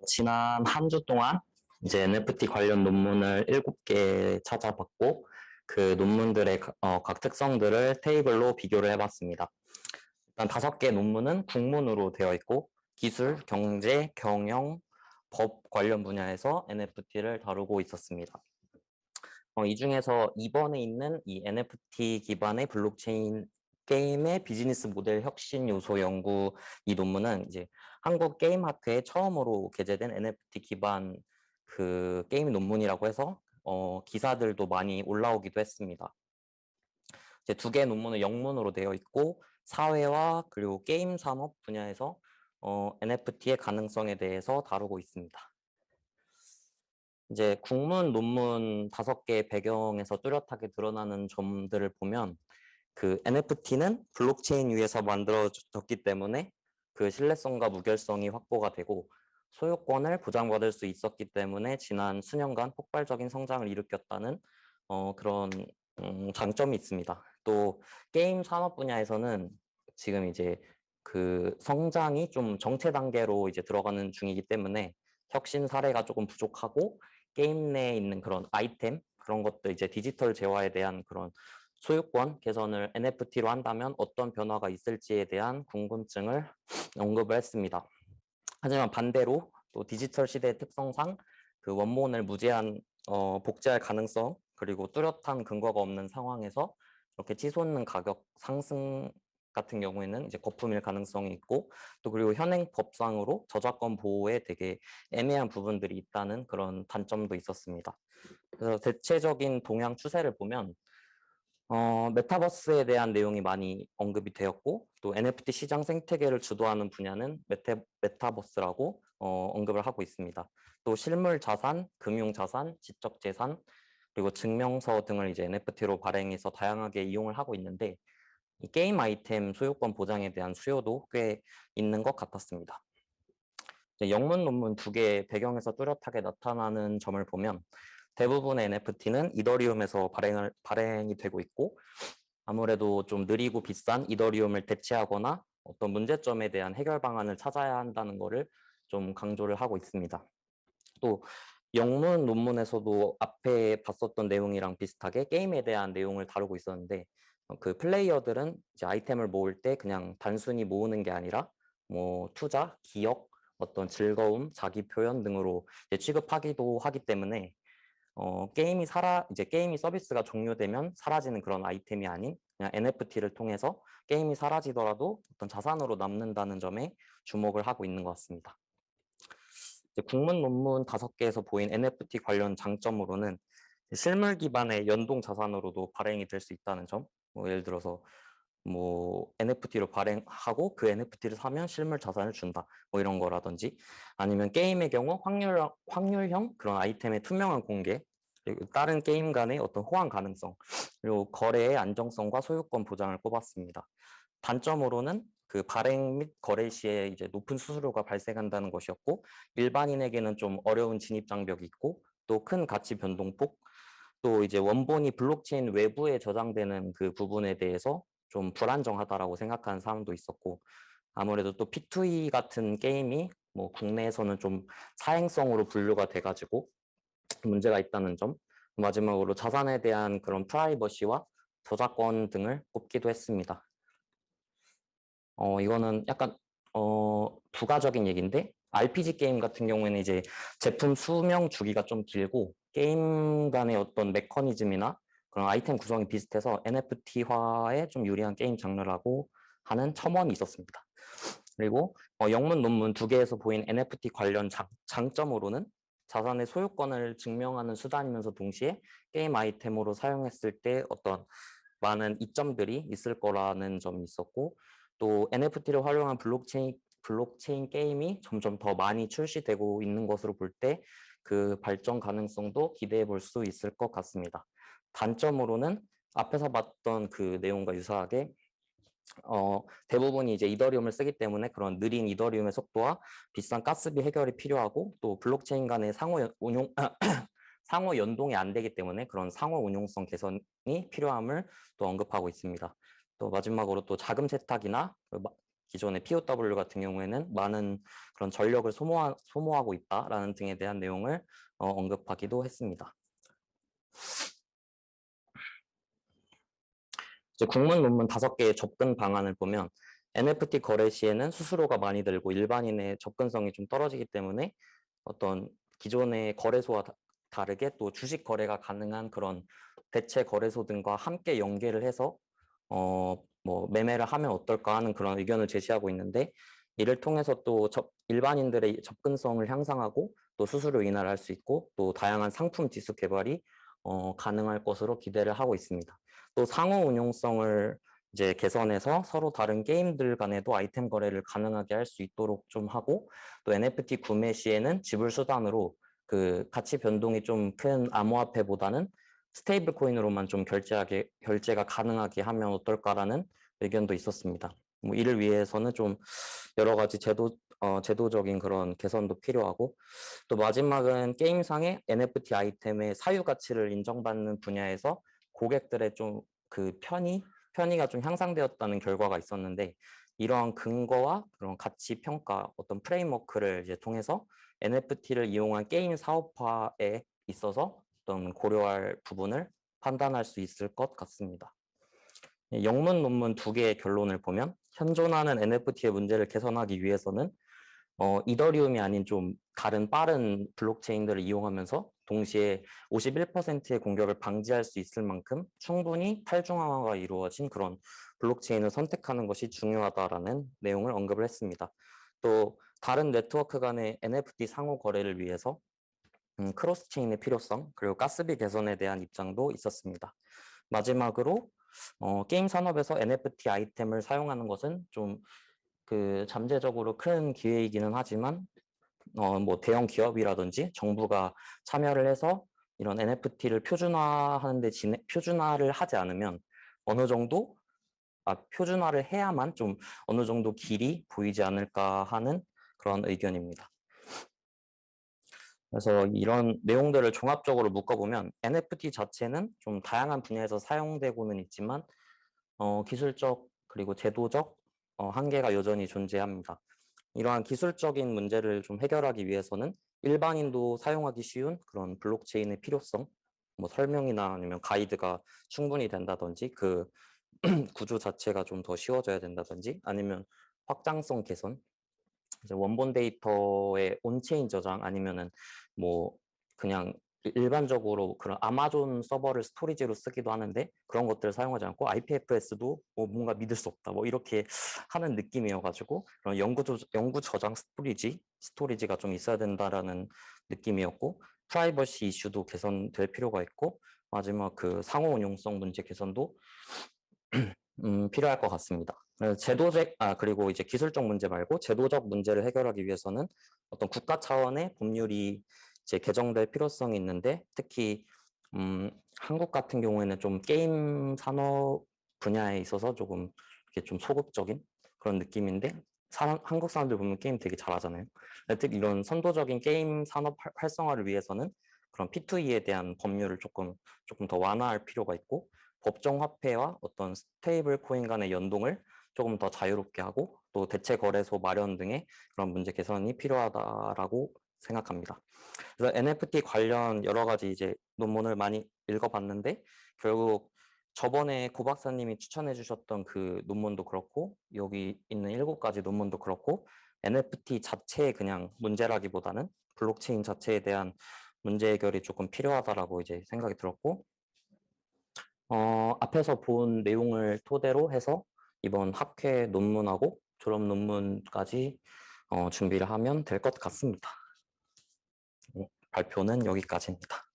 지난 한 주 동안 이제 NFT 관련 논문을 7개 찾아봤고 그 논문들의 각 특성들을 테이블로 비교를 해봤습니다. 일단 5개 논문은 국문으로 되어 있고 기술, 경제, 경영, 법 관련 분야에서 NFT를 다루고 있었습니다. 이 중에서 이번에 있는 이 NFT 기반의 블록체인 게임의 비즈니스 모델 혁신 요소 연구 이 논문은 이제 한국 게임학회에 처음으로 게재된 NFT 기반 그 게임 논문이라고 해서 기사들도 많이 올라오기도 했습니다. 이제 2개 논문은 영문으로 되어 있고 사회와 그리고 게임 산업 분야에서 NFT의 가능성에 대해서 다루고 있습니다. 이제 국문 논문 5개 배경에서 뚜렷하게 드러나는 점들을 보면 그 NFT는 블록체인 위에서 만들어졌기 때문에 그 신뢰성과 무결성이 확보가 되고 소유권을 보장받을 수 있었기 때문에 지난 수년간 폭발적인 성장을 일으켰다는 그런 장점이 있습니다. 또 게임 산업 분야에서는 지금 이제 그 성장이 좀 정체 단계로 이제 들어가는 중이기 때문에 혁신 사례가 조금 부족하고 게임 내에 있는 그런 아이템 그런 것들 이제 디지털 재화에 대한 그런 소유권 개선을 NFT로 한다면 어떤 변화가 있을지에 대한 궁금증을 언급을 했습니다. 하지만 반대로 또 디지털 시대의 특성상 그 원본을 무제한 복제할 가능성 그리고 뚜렷한 근거가 없는 상황에서 이렇게 치솟는 가격 상승 같은 경우에는 이제 거품일 가능성이 있고 또 그리고 현행 법상으로 저작권 보호에 되게 애매한 부분들이 있다는 그런 단점도 있었습니다. 그래서 대체적인 동향 추세를 보면 메타버스에 대한 내용이 많이 언급이 되었고 또 NFT 시장 생태계를 주도하는 분야는 메타버스라고 언급을 하고 있습니다. 또 실물 자산, 금융 자산, 지적 재산 그리고 증명서 등을 이제 NFT로 발행해서 다양하게 이용을 하고 있는데 이 게임 아이템 소유권 보장에 대한 수요도 꽤 있는 것 같았습니다. 영문 논문 2개의 배경에서 뚜렷하게 나타나는 점을 보면 대부분의 NFT는 이더리움에서 발행이 되고 있고 아무래도 좀 느리고 비싼 이더리움을 대체하거나 어떤 문제점에 대한 해결 방안을 찾아야 한다는 것을 좀 강조를 하고 있습니다. 또 영문 논문에서도 앞에 봤었던 내용이랑 비슷하게 게임에 대한 내용을 다루고 있었는데 그 플레이어들은 이제 아이템을 모을 때 그냥 단순히 모으는 게 아니라 뭐 투자, 기억, 어떤 즐거움, 자기 표현 등으로 취급하기도 하기 때문에 이제 게임이 서비스가 종료되면 사라지는 그런 아이템이 아닌 그냥 NFT를 통해서 게임이 사라지더라도 어떤 자산으로 남는다는 점에 주목을 하고 있는 것 같습니다. 이제 국문 논문 5개에서 보인 NFT 관련 장점으로는 실물 기반의 연동 자산으로도 발행이 될 수 있다는 점, 뭐 예를 들어서 뭐 NFT로 발행하고 그 NFT를 사면 실물 자산을 준다 뭐 이런 거라든지 아니면 게임의 경우 확률형 그런 아이템의 투명한 공개 그리고 다른 게임 간의 어떤 호환 가능성 그리고 거래의 안정성과 소유권 보장을 꼽았습니다. 단점으로는 그 발행 및 거래 시에 이제 높은 수수료가 발생한다는 것이었고 일반인에게는 좀 어려운 진입 장벽이 있고 또 큰 가치 변동폭 또 이제 원본이 블록체인 외부에 저장되는 그 부분에 대해서 좀 불안정하다라고 생각하는 사람도 있었고 아무래도 또 P2E 같은 게임이 뭐 국내에서는 좀 사행성으로 분류가 돼가지고 문제가 있다는 점 마지막으로 자산에 대한 그런 프라이버시와 저작권 등을 꼽기도 했습니다. 이거는 약간 부가적인 얘기인데 RPG 게임 같은 경우에는 이제 제품 수명 주기가 좀 길고 게임 간의 어떤 메커니즘이나 그런 아이템 구성이 비슷해서 NFT화에 좀 유리한 게임 장르라고 하는 첨언이 있었습니다. 그리고 영문 논문 2개에서 보인 NFT 관련 장점으로는 자산의 소유권을 증명하는 수단이면서 동시에 게임 아이템으로 사용했을 때 어떤 많은 이점들이 있을 거라는 점이 있었고 또 NFT를 활용한 블록체인 게임이 점점 더 많이 출시되고 있는 것으로 볼 때 그 발전 가능성도 기대해 볼 수 있을 것 같습니다. 단점으로는 앞에서 봤던 그 내용과 유사하게 대부분이 이제 이더리움을 쓰기 때문에 그런 느린 이더리움의 속도와 비싼 가스비 해결이 필요하고 또 블록체인 간의 상호 연동이 안 되기 때문에 그런 상호 운용성 개선이 필요함을 또 언급하고 있습니다. 또 마지막으로 또 자금 세탁이나 기존의 POW 같은 경우에는 많은 그런 전력을 소모하고 있다라는 등에 대한 내용을 언급하기도 했습니다. 이제 국문 논문 5개의 접근 방안을 보면 NFT 거래 시에는 수수료가 많이 들고 일반인의 접근성이 좀 떨어지기 때문에 어떤 기존의 거래소와 다르게 또 주식 거래가 가능한 그런 대체 거래소 등과 함께 연계를 해서 뭐 매매를 하면 어떨까 하는 그런 의견을 제시하고 있는데, 이를 통해서 또 일반인들의 접근성을 향상하고 또 수수료 인하를 할 수 있고 또 다양한 상품 지수 개발이 가능할 것으로 기대를 하고 있습니다. 또 상호 운용성을 이제 개선해서 서로 다른 게임들 간에도 아이템 거래를 가능하게 할 수 있도록 좀 하고, 또 NFT 구매 시에는 지불 수단으로 그 가치 변동이 좀 큰 암호화폐보다는 스테이블 코인으로만 좀 결제가 가능하게 하면 어떨까라는 의견도 있었습니다. 뭐 이를 위해서는 좀 여러 가지 제도적인 그런 개선도 필요하고, 또 마지막은 게임상의 NFT 아이템의 사유 가치를 인정받는 분야에서 고객들의 좀 그 편의가 좀 향상되었다는 결과가 있었는데, 이러한 근거와 그런 가치 평가 어떤 프레임워크를 이제 통해서 NFT를 이용한 게임 사업화에 있어서 어떤 고려할 부분을 판단할 수 있을 것 같습니다. 영문 논문 2개의 결론을 보면 현존하는 NFT의 문제를 개선하기 위해서는 이더리움이 아닌 좀 다른 빠른 블록체인들을 이용하면서 동시에 51%의 공격을 방지할 수 있을 만큼 충분히 탈중앙화가 이루어진 그런 블록체인을 선택하는 것이 중요하다라는 내용을 언급을 했습니다. 또 다른 네트워크 간의 NFT 상호 거래를 위해서 크로스 체인의 필요성, 그리고 가스비 개선에 대한 입장도 있었습니다. 마지막으로 게임 산업에서 NFT 아이템을 사용하는 것은 좀 그 잠재적으로 큰 기회이기는 하지만 뭐 대형 기업이라든지 정부가 참여를 해서 이런 NFT를 표준화를 하지 않으면 어느 정도 표준화를 해야만 좀 어느 정도 길이 보이지 않을까 하는 그런 의견입니다. 그래서 이런 내용들을 종합적으로 묶어보면 NFT 자체는 좀 다양한 분야에서 사용되고는 있지만 기술적 그리고 제도적 한계가 여전히 존재합니다. 이러한 기술적인 문제를 좀 해결하기 위해서는 일반인도 사용하기 쉬운 그런 블록체인의 필요성, 뭐 설명이나 아니면 가이드가 충분히 된다든지, 그 구조 자체가 좀 더 쉬워져야 된다든지, 아니면 확장성 개선, 이제 원본 데이터의 온체인 저장, 아니면은 뭐 그냥 일반적으로 그런 아마존 서버를 스토리지로 쓰기도 하는데 그런 것들을 사용하지 않고 IPFS도 뭔가 믿을 수 없다 뭐 이렇게 하는 느낌이어가지고, 그런 영구 저장 스토리지가 좀 있어야 된다라는 느낌이었고, 프라이버시 이슈도 개선될 필요가 있고, 마지막 그 상호 운용성 문제 개선도 필요할 것 같습니다. 그리고 이제 기술적 문제 말고 제도적 문제를 해결하기 위해서는 어떤 국가 차원의 법률이 이제 개정될 필요성이 있는데, 특히 한국 같은 경우에는 좀 게임 산업 분야에 있어서 조금 이렇게 좀 소극적인 그런 느낌인데, 한국 사람들 보면 게임 되게 잘하잖아요. 특히 이런 선도적인 게임 산업 활성화를 위해서는 그런 P2E에 대한 법률을 조금 더 완화할 필요가 있고, 법정 화폐와 어떤 스테이블 코인 간의 연동을 조금 더 자유롭게 하고, 또 대체 거래소 마련 등의 그런 문제 개선이 필요하다라고 생각합니다. 그래서 NFT 관련 여러 가지 이제 논문을 많이 읽어봤는데, 결국 저번에 고 박사님이 추천해 주셨던 그 논문도 그렇고 여기 있는 7가지 논문도 그렇고 NFT 자체의 그냥 문제라기보다는 블록체인 자체에 대한 문제 해결이 조금 필요하다라고 이제 생각이 들었고, 앞에서 본 내용을 토대로 해서 이번 학회 논문하고 졸업 논문까지 준비를 하면 될 것 같습니다. 발표는 여기까지입니다.